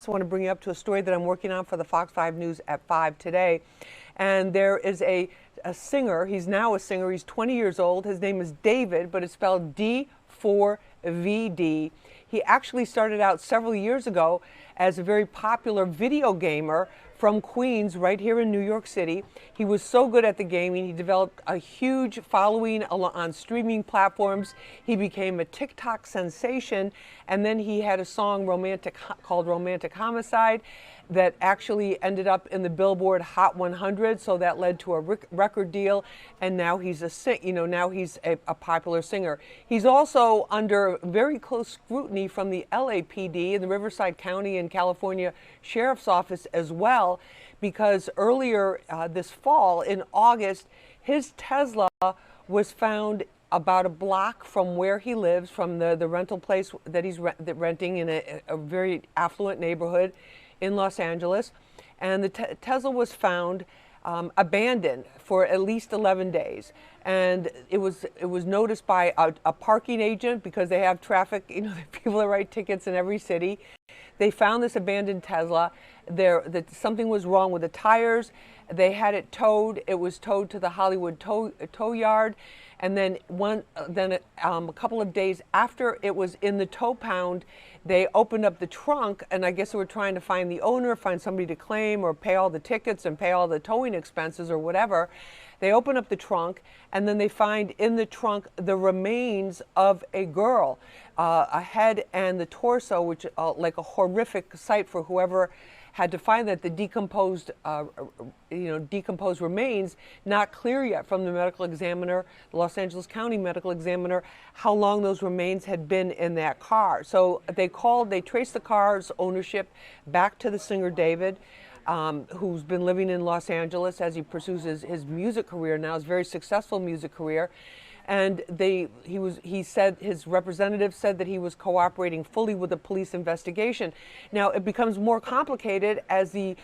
I want to bring you up to a story that I'm working on for the Fox 5 News at 5 today. And there is a singer. He's now a singer. He's 20 years old. His name is David, but it's spelled D4vd. He actually started out several years ago as a very popular video gamer from Queens, right here in New York City. He was so good at the gaming, he developed a huge following on streaming platforms. He became a TikTok sensation, and then he had a song called Romantic Homicide that actually ended up in the Billboard Hot 100, so that led to a record deal, and now he's a popular singer. He's also under very close scrutiny from the LAPD, the Riverside County and California Sheriff's Office as well, because earlier this fall, in August, his Tesla was found about a block from where he lives, from the rental place that he's renting in a very affluent neighborhood in Los Angeles, and the Tesla was found abandoned for at least 11 days. And it was noticed by a parking agent, because they have traffic, people that write tickets in every city. They found this abandoned Tesla. Something was wrong with the tires. They had it towed. It was towed to the Hollywood tow yard. And then a couple of days after it was in the tow pound, they opened up the trunk, and I guess they were trying to find the owner, find somebody to claim, or pay all the tickets and pay all the towing expenses or whatever. They open up the trunk, and then they find in the trunk the remains of a girl, a head and the torso, which like a horrific sight for whoever had to find that. The decomposed remains. Not clear yet from the medical examiner, the Los Angeles County medical examiner, how long those remains had been in that car. So they traced the car's ownership back to the singer David, who's been living in Los Angeles as he pursues his music career now, his very successful music career. And he said, his representative said that he was cooperating fully with the police investigation. Now, it becomes more complicated as the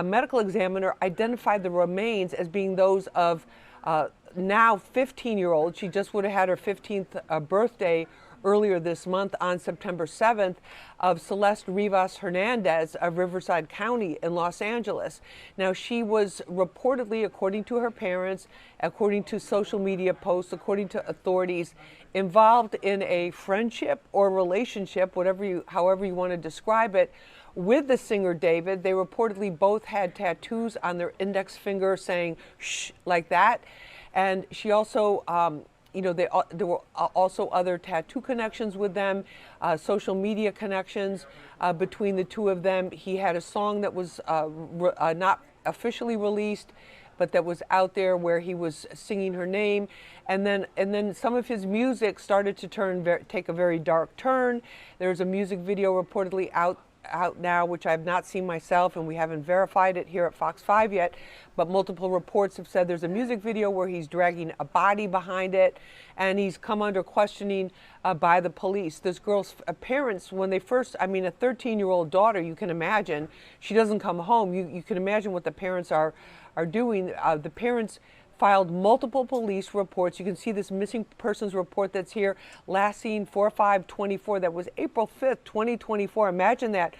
medical examiner identified the remains as being those of now 15-year-old. She just would have had her 15th birthday earlier this month on September 7th, of Celeste Rivas Hernandez of Riverside County in Los Angeles. Now, she was reportedly, according to her parents, according to social media posts, according to authorities, involved in a friendship or relationship, however you want to describe it, with the singer David. They reportedly both had tattoos on their index finger saying "shh" like that. And she also there were also other tattoo connections with them, social media connections between the two of them. He had a song that was not officially released, but that was out there where he was singing her name. And then some of his music started to take a very dark turn. There's a music video reportedly out now, which I have not seen myself, and we haven't verified it here at Fox 5 yet, but multiple reports have said there's a music video where he's dragging a body behind it, and he's come under questioning by the police. This girl's parents, when they first, a 13-year-old daughter, you can imagine, she doesn't come home. You can imagine what the parents are doing. The parents filed multiple police reports. You can see this missing persons report that's here, last seen 4/5/24. That was April 5th, 2024. Imagine that.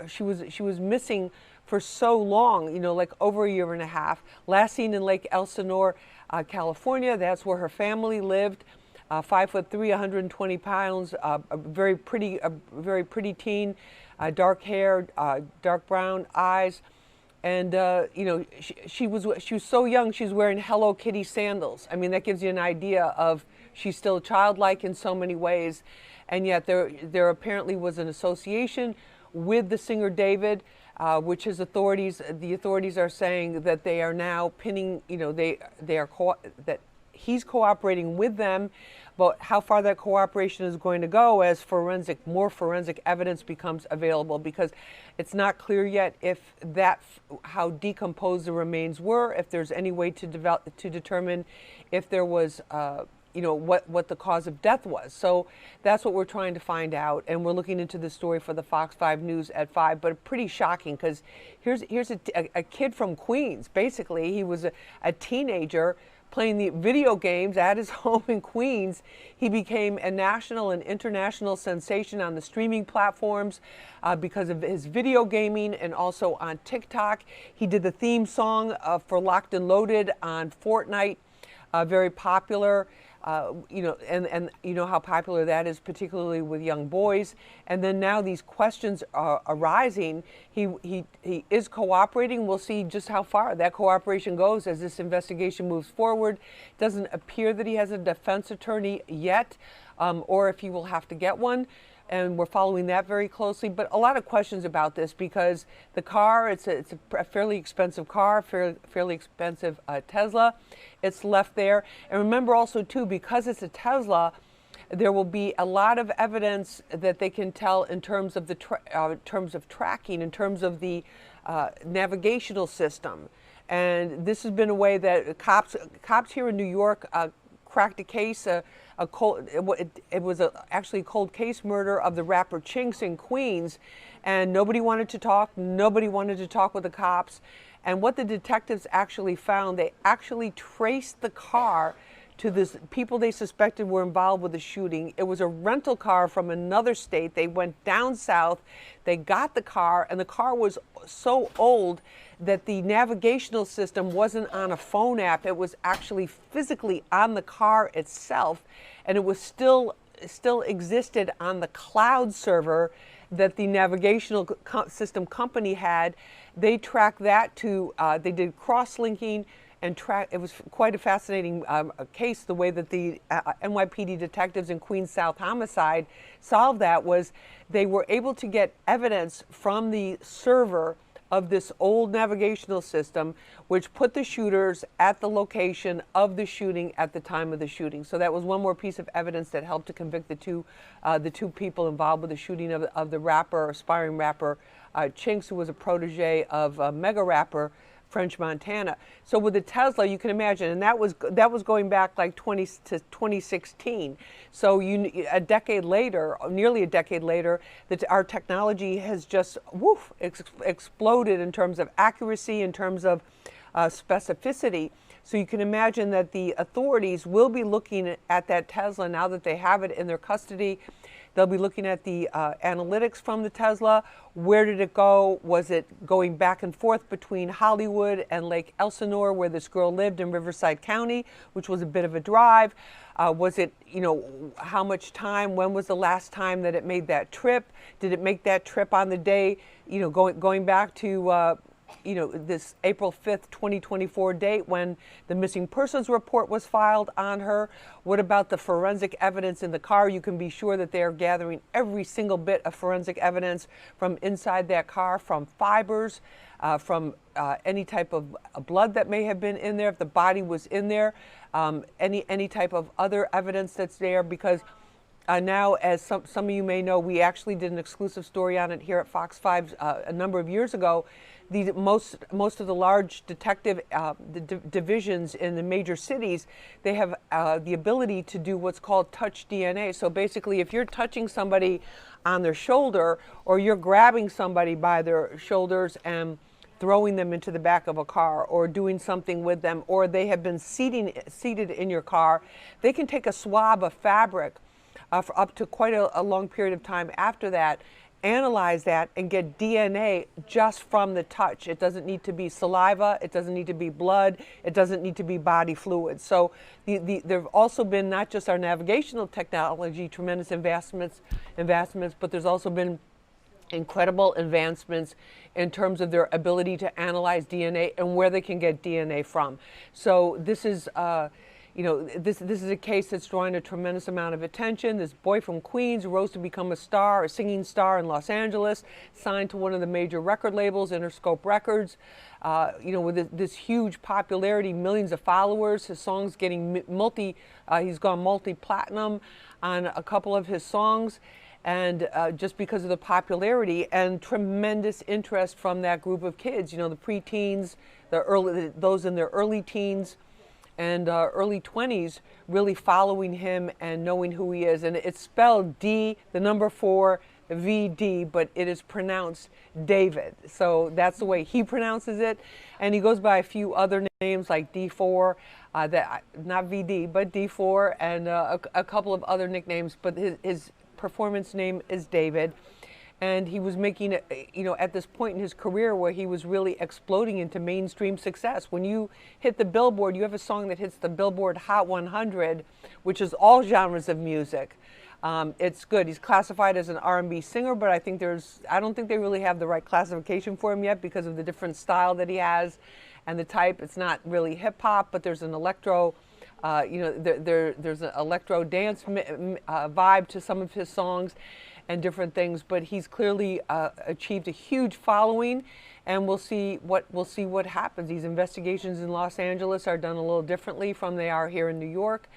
She was missing for so long, like over a year and a half. Last seen in Lake Elsinore, California. That's where her family lived. 5'3", 120 pounds, a very pretty teen, dark hair, dark brown eyes. And, she was so young, she's wearing Hello Kitty sandals. That gives you an idea of she's still childlike in so many ways. And yet there apparently was an association with the singer David, which the authorities are saying that they are now pinning, that he's cooperating with them. But how far that cooperation is going to go as more forensic evidence becomes available, because it's not clear yet how decomposed the remains were, if there's any way to determine if there was, what the cause of death was. So that's what we're trying to find out, and we're looking into this story for the Fox 5 News at 5. But pretty shocking, because here's a kid from Queens. Basically, he was a teenager, playing the video games at his home in Queens. He became a national and international sensation on the streaming platforms because of his video gaming, and also on TikTok. He did the theme song for Locked and Loaded on Fortnite, very popular. And you know how popular that is, particularly with young boys. And then now these questions are arising. He is cooperating. We'll see just how far that cooperation goes as this investigation moves forward. It doesn't appear that he has a defense attorney yet, or if he will have to get one. And we're following that very closely. But a lot of questions about this, because the car, it's a fairly expensive car, fairly expensive Tesla. It's left there. And remember also, too, because it's a Tesla, there will be a lot of evidence that they can tell in terms of the tracking, in terms of the navigational system. And this has been a way that cops here in New York cracked a case. It was actually a cold case murder of the rapper Chinks in Queens, and nobody wanted to talk. Nobody wanted to talk with the cops. And what the detectives actually found, they actually traced the car to this people they suspected were involved with the shooting. It was a rental car from another state. They went down south, they got the car, and the car was so old that the navigational system wasn't on a phone app. It was actually physically on the car itself, and it was still existed on the cloud server that the navigational system company had. They tracked that to, they did cross-linking and track. It was quite a fascinating case. The way that the NYPD detectives in Queens South Homicide solved that was they were able to get evidence from the server of this old navigational system, which put the shooters at the location of the shooting at the time of the shooting. So that was one more piece of evidence that helped to convict the two people involved with the shooting of the rapper, aspiring rapper Chinks, who was a protege of mega rapper French Montana. So with the Tesla, you can imagine, and that was going back like 2016. So a decade later, nearly a decade later, that our technology has just exploded in terms of accuracy, in terms of specificity. So you can imagine that the authorities will be looking at that Tesla now that they have it in their custody. They'll be looking at the analytics from the Tesla. Where did it go? Was it going back and forth between Hollywood and Lake Elsinore, where this girl lived in Riverside County, which was a bit of a drive? Was it, how much time? When was the last time that it made that trip? Did it make that trip on the day, going back to this April 5th, 2024 date when the missing persons report was filed on her? What about the forensic evidence in the car? You can be sure that they are gathering every single bit of forensic evidence from inside that car, from fibers, from any type of blood that may have been in there, if the body was in there, any type of other evidence that's there, because now, as some of you may know, we actually did an exclusive story on it here at Fox 5 a number of years ago. Most of the large detective divisions in the major cities, they have the ability to do what's called touch DNA. So basically, if you're touching somebody on their shoulder, or you're grabbing somebody by their shoulders and throwing them into the back of a car, or doing something with them, or they have been seated in your car, they can take a swab of fabric for up to quite a long period of time after that, analyze that, and get DNA just from the touch. It doesn't need to be saliva, it doesn't need to be blood, it doesn't need to be body fluids. So there have also been not just our navigational technology, tremendous advancements, but there's also been incredible advancements in terms of their ability to analyze DNA and where they can get DNA from. So this is this is a case that's drawing a tremendous amount of attention. This boy from Queens rose to become a star, a singing star in Los Angeles, signed to one of the major record labels, Interscope Records. With this huge popularity, millions of followers, his songs getting he's gone multi-platinum on a couple of his songs. And just because of the popularity and tremendous interest from that group of kids, the preteens, those in their early teens, and early 20s, really following him and knowing who he is. And it's spelled D, the number 4, D4vd, but it is pronounced David. So that's the way he pronounces it. And he goes by a few other names like D4, not VD, but D4, and a couple of other nicknames. But his performance name is David. And he was making it, at this point in his career where he was really exploding into mainstream success. When you hit the Billboard, you have a song that hits the Billboard Hot 100, which is all genres of music. It's good. He's classified as an R&B singer, but I don't think they really have the right classification for him yet because of the different style that he has and the type. It's not really hip hop, but there's an electro, there's an electro dance vibe to some of his songs and different things, but he's clearly achieved a huge following, and we'll see what happens. These investigations in Los Angeles are done a little differently from they are here in New York,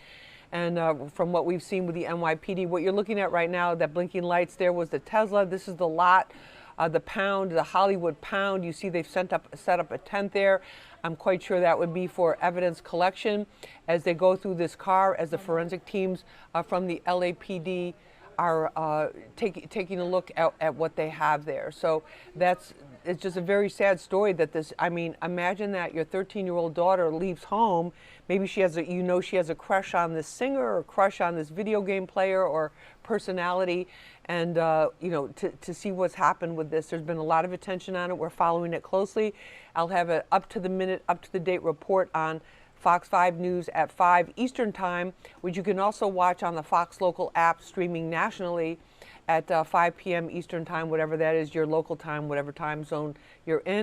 and from what we've seen with the NYPD. What you're looking at right now, that blinking lights there, was the Tesla. This is the lot, the Pound, the Hollywood Pound. You see they've set up a tent there. I'm quite sure that would be for evidence collection as they go through this car, as the forensic teams from the LAPD are taking a look at what they have there. So it's just a very sad story that imagine that your 13-year-old daughter leaves home. Maybe she has she has a crush on this singer or crush on this video game player or personality, and to see what's happened with this. There's been a lot of attention on it. We're following it closely. I'll have an up-to-the-minute, up-to-the-date report on Fox 5 News at 5 Eastern Time, which you can also watch on the Fox Local app, streaming nationally at 5 p.m. Eastern Time, whatever that is, your local time, whatever time zone you're in.